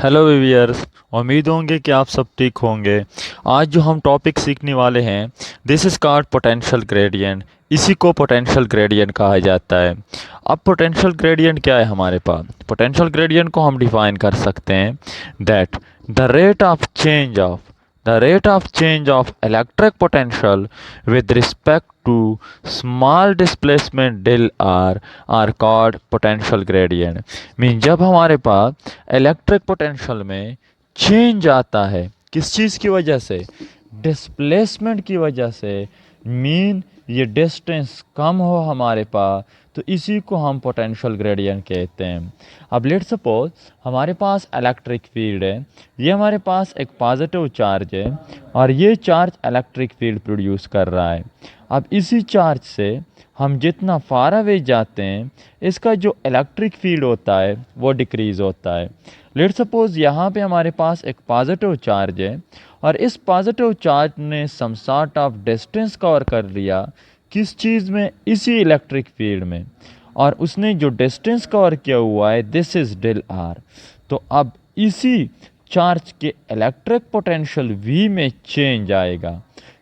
Hello viewers. उम्मीद होंगे कि आप सब ठीक होंगे। आज जो हम टॉपिक सीखने वाले हैं, this is called potential gradient. इसी को पोटेंशियल ग्रेडियंट कहा जाता है। अब पोटेंशियल ग्रेडियंट क्या है हमारे पास? पोटेंशियल ग्रेडियंट को हम डिफाइन कर सकते हैं that the rate of change of the rate of change of electric potential with respect to small displacement del r are called potential gradient। Mean जब हमारे पास इलेक्ट्रिक पोटेंशियल में चेंज आता है, किस चीज़ की वजह से? डिस्प्लेसमेंट की वजह से। मीन ये डिस्टेंस कम हो हमारे पास, तो इसी को हम पोटेंशियल ग्रेडियंट कहते हैं। अब लेट सपोज हमारे पास इलेक्ट्रिक फील्ड है, ये हमारे पास एक पॉजिटिव चार्ज है और ये चार्ज इलेक्ट्रिक फील्ड प्रोड्यूस कर रहा है। अब इसी चार्ज से हम जितना फार अवे जाते हैं, इसका जो इलेक्ट्रिक फील्ड होता है वो डिक्रीज़ होता है। लेट सपोज यहाँ पे हमारे पास एक पॉजिटिव चार्ज है और इस पॉजिटिव चार्ज ने some sort of distance cover कर लिया, किस चीज़ में? इसी इलेक्ट्रिक फील्ड में। और उसने जो डिस्टेंस कवर किया हुआ है, दिस इज डेल आर। तो अब इसी चार्ज के इलेक्ट्रिक पोटेंशियल V में चेंज आएगा,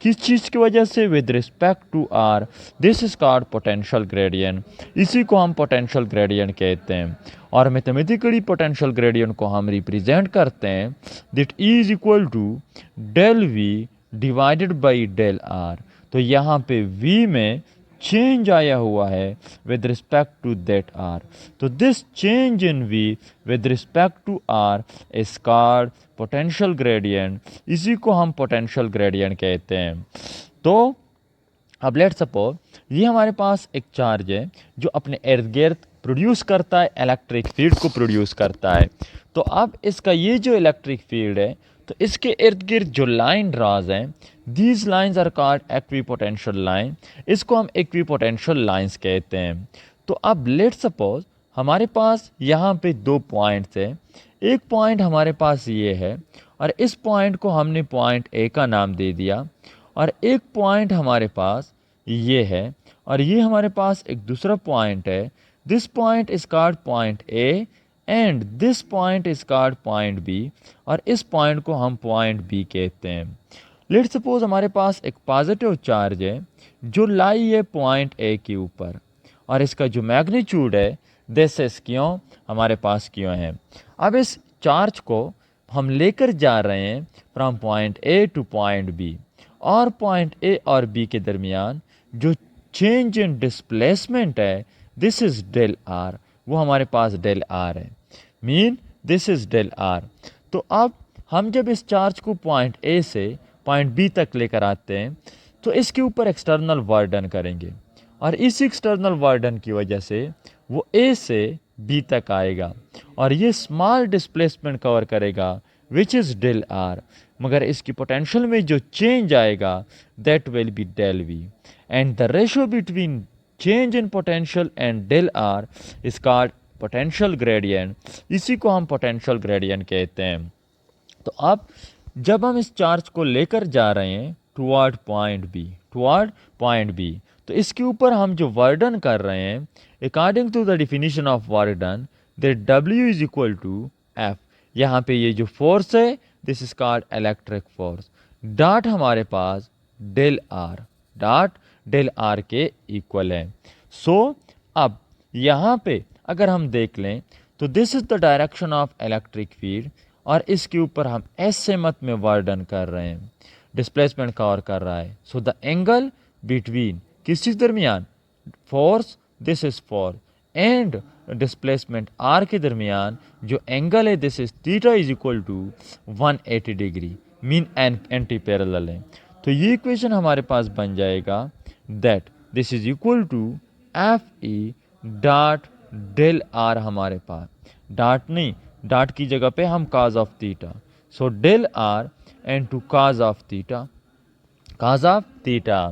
किस चीज़ की वजह से? With respect to r. This is called potential gradient. इसी को हम पोटेंशियल ग्रेडियंट कहते हैं। और मैथमेटिकली पोटेंशियल ग्रेडियंट को हम रिप्रेजेंट करते हैं that E is equal to del V divided by del are. तो यहाँ पे V में चेंज आया हुआ है with respect to that R. तो this change in V with respect to R is called potential gradient. इसी को हम पोटेंशियल ग्रेडियंट कहते हैं। तो अब लेट सपोज ये हमारे पास एक चार्ज है जो अपने इर्द गिर्द प्रोड्यूस करता है, इलेक्ट्रिक फील्ड को प्रोड्यूस करता है। तो अब इसका ये जो इलेक्ट्रिक फील्ड है, तो इसके इर्द गिर्द जो लाइन ड्राज हैं, these lines are called equipotential line. इसको हम इक्विपोटेंशियल लाइंस कहते हैं। तो अब लेट सपोज हमारे पास यहाँ पे दो पॉइंट्स हैं। एक पॉइंट हमारे पास ये है और इस पॉइंट को हमने पॉइंट ए का नाम दे दिया, और एक पॉइंट हमारे पास ये है और ये हमारे पास एक दूसरा पॉइंट है। This point is called point A and this point is called point B, और इस पॉइंट को हम पॉइंट बी कहते हैं। लेट सपोज हमारे पास एक पॉजिटिव चार्ज है जो लाई है पॉइंट ए के ऊपर, और इसका जो मैग्नीट्यूड है दिस इज क्यों हमारे पास क्यों है। अब इस चार्ज को हम लेकर जा रहे हैं from point A to point B, और पॉइंट ए और बी के दरमियान जो चेंज इन डिस्प्लेसमेंट है, दिस इज डेल आर। वो हमारे पास डेल आर है, mean this is del are. तो अब हम जब इस चार्ज को पॉइंट ए से पॉइंट बी तक लेकर आते हैं, तो इसके ऊपर एक्सटर्नल वर्क डन करेंगे, और इस एक्सटर्नल वर्क डन की वजह से वो ए से बी तक आएगा और ये स्मॉल डिस्प्लेसमेंट कवर करेगा विच इज़ डेल आर। मगर इसकी पोटेंशियल में जो चेंज आएगा that will be del V, and the ratio between change in potential and del r is called potential gradient. इसी को हम पोटेंशियल ग्रेडियंट कहते हैं। तो अब जब हम इस चार्ज को लेकर जा रहे हैं टुवर्ड पॉइंट बी, तो इसके ऊपर हम जो वर्क डन कर रहे हैं, according to the definition of work done, that W is equal to F। यहाँ पे ये जो फोर्स है this is called electric force. Dot हमारे पास del R, dot del R के इक्वल है। सो अब यहाँ पे अगर हम देख लें तो this is the direction of electric field, और इसके ऊपर हम एस से मत में वर्क डन कर रहे हैं, डिस्प्लेसमेंट कवर कर रहा है। सो द एंगल बिटवीन किस चीज़ दरमियान? Force, this is force, and displacement R के दरमियान जो एंगल है this is theta is equal to 180 degree, mean anti parallel है। तो ये इक्वेशन हमारे पास बन जाएगा that this is equal to F E dot del R. हमारे पास डॉट नहीं, डॉट की जगह पे हम cos of theta, so del are and two cos of theta, cos of theta.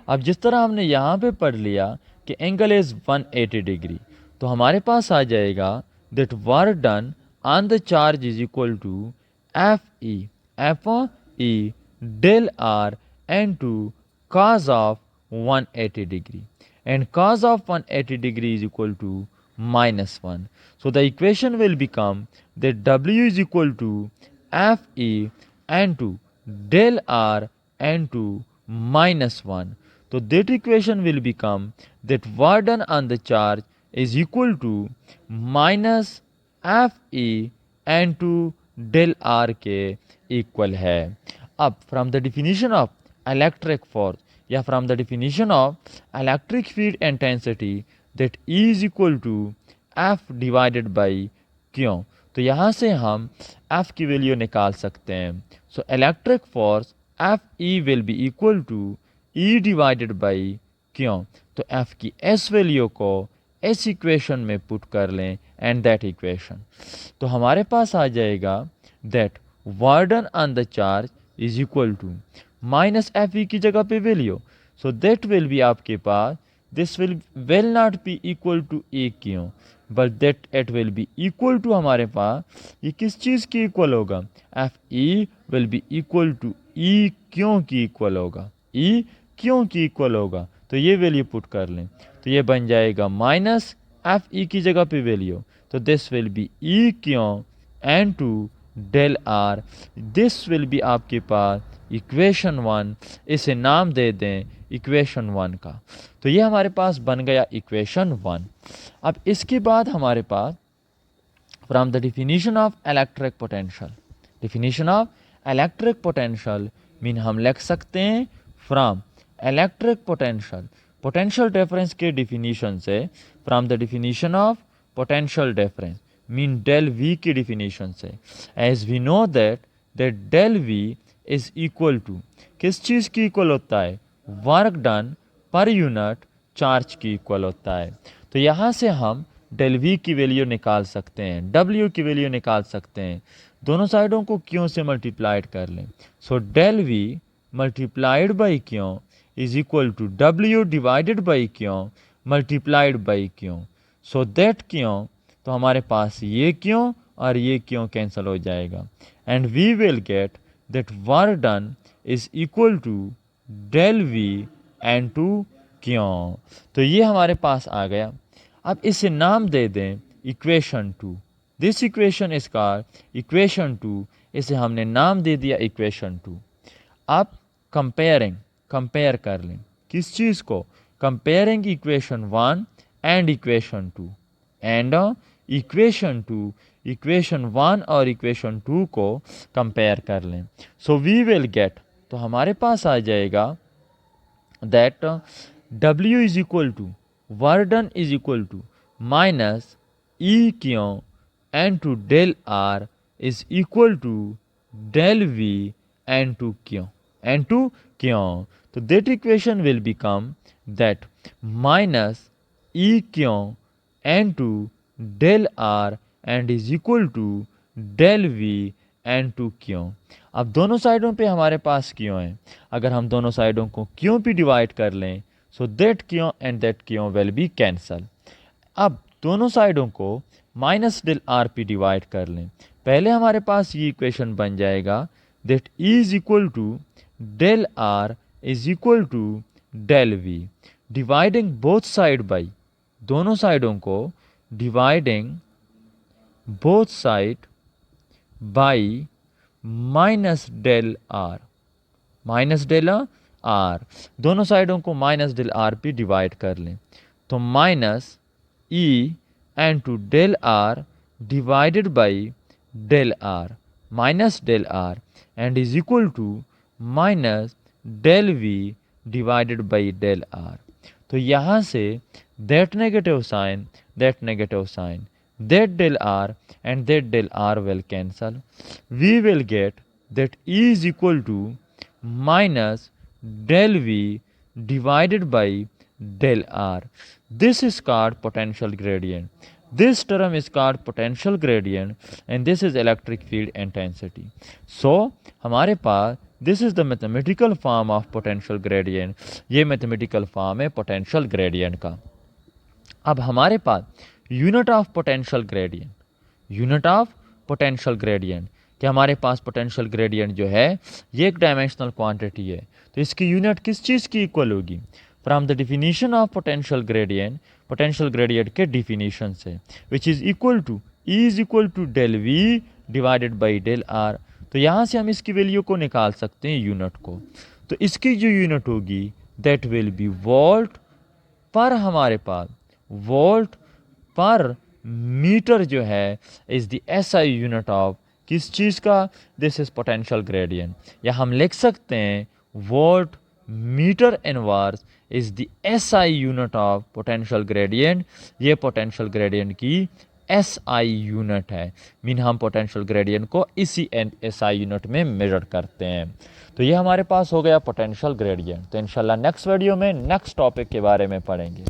अब जिस तरह हमने यहाँ पे पढ़ लिया कि एंगल इज 180 डिग्री, तो हमारे पास आ जाएगा that work done on the charge is equal to F E del are and to cos of 180 degree, and cos of 180 degree is equal to -1. So the equation will become that W is equal to Fe N2 del R N2 minus 1. So that equation will become that work done on the charge is equal to minus Fe N2 del R के equal है। अब from the definition of electric force या from the definition of electric field intensity that E is equal to F divided by q, तो यहाँ से हम F की value निकाल सकते हैं। So electric force Fe will be equal to E divided by q, तो F की इस वैल्यू को इस इक्वेशन में पुट कर लें एंड दैट इक्वेशन, तो हमारे पास आ जाएगा that work done on the charge is equal to minus Fe की जगह पे value, so that will be आपके पास this will not be equal to ए क्यों, but that it will be equal to हमारे पास ये किस चीज़ की इक्वल होगा, Fe will be equal to E क्यों की इक्वल होगा, E क्यों की इक्वल होगा, तो ये वैल्यू पुट कर लें, तो ये बन जाएगा माइनस Fe की जगह पे वैल्यू, तो this will B E q N2 del R, this will be आपके पास इक्वेशन 1, इसे नाम दे दें इक्वेशन 1 का, तो ये हमारे पास बन गया इक्वेशन 1। अब इसके बाद हमारे पास from the definition of electric potential, definition of electric potential mean हम लिख सकते हैं from electric potential, potential difference के डिफिनीशन से, from the definition of potential difference mean del V की डिफिनीशन से, as we know that del V is equal to किस चीज़ की इक्वल होता है, work done per unit charge की इक्वल होता है। तो यहाँ से हम डेल V की वैल्यू निकाल सकते हैं, W की वैल्यू निकाल सकते हैं, दोनों साइडों को क्यों से मल्टीप्लाइड कर लें, so del V multiplied by q is equal to W divided by q multiplied by q, so that क्यों, तो हमारे पास ये क्यों और ये क्यों कैंसिल हो जाएगा, and we will get that work done is equal to del V N2 q, तो ये हमारे पास आ गया। अब इसे नाम दे दें equation 2, this equation is called equation 2, इसे हमने नाम दे दिया इक्वेशन 2। अब कंपेयर कर लें किस चीज़ को, comparing equation 1 and equation 2, and equation 2 equation 1 और इक्वेशन 2 को कंपेयर कर लें, सो वी विल गेट, तो हमारे पास आ जाएगा that W is equal to work done is equal to minus E q N2 del R is equal to del V N2 q, N2 q, तो that equation will become that minus E q N2 del R and is equal to del V N2 क्यों। अब दोनों साइडों पे हमारे पास क्यों है, अगर हम दोनों साइडों को क्यों भी डिवाइड कर लें, so that q and that q will be cancel. अब दोनों साइडों को माइनस डेल R पे डिवाइड कर लें, पहले हमारे पास ये इक्वेशन बन जाएगा that E is equal to del R is equal to del V, dividing both side by, दोनों साइडों को dividing both side by minus del R, minus del R, दोनों साइडों को माइनस डेल R पे डिवाइड कर लें, तो minus E N2 del R divided by del R, minus del R and is equal to minus del V divided by del R, तो यहाँ से that negative sign that del R and that del R will cancel, we will get that E is equal to minus del V divided by del R. This is called potential gradient. This term is called potential gradient and this is electric field intensity. So हमारे पास this is the mathematical form of potential gradient. ये mathematical form है potential gradient का। अब हमारे पास unit of potential gradient, unit of potential gradient, कि हमारे पास potential gradient जो है ये एक डायमेंशनल क्वांटिटी है, तो इसकी यूनिट किस चीज़ की इक्वल होगी, from the definition of potential gradient के डिफिनीशन से, which is equal to E is equal to del V divided by del are. तो यहाँ से हम इसकी वैल्यू को निकाल सकते हैं यूनिट को। तो इसकी जो यूनिट होगी दैट विल बी वोल्ट पर, हमारे पास वोल्ट पर मीटर जो है is the SI unit of किस चीज़ का, दिस इज पोटेंशियल ग्रेडियंट। या हम लिख सकते हैं volt meter inverse is the SI unit of potential gradient. ये पोटेंशियल ग्रेडियंट की एसआई यूनिट है, मीन हम पोटेंशियल ग्रेडियंट को इसी एसआई यूनिट में मेजर करते हैं। तो ये हमारे पास हो गया पोटेंशियल ग्रेडियंट। तो इंशाल्लाह नेक्स्ट वीडियो में नेक्स्ट टॉपिक के बारे में पढ़ेंगे।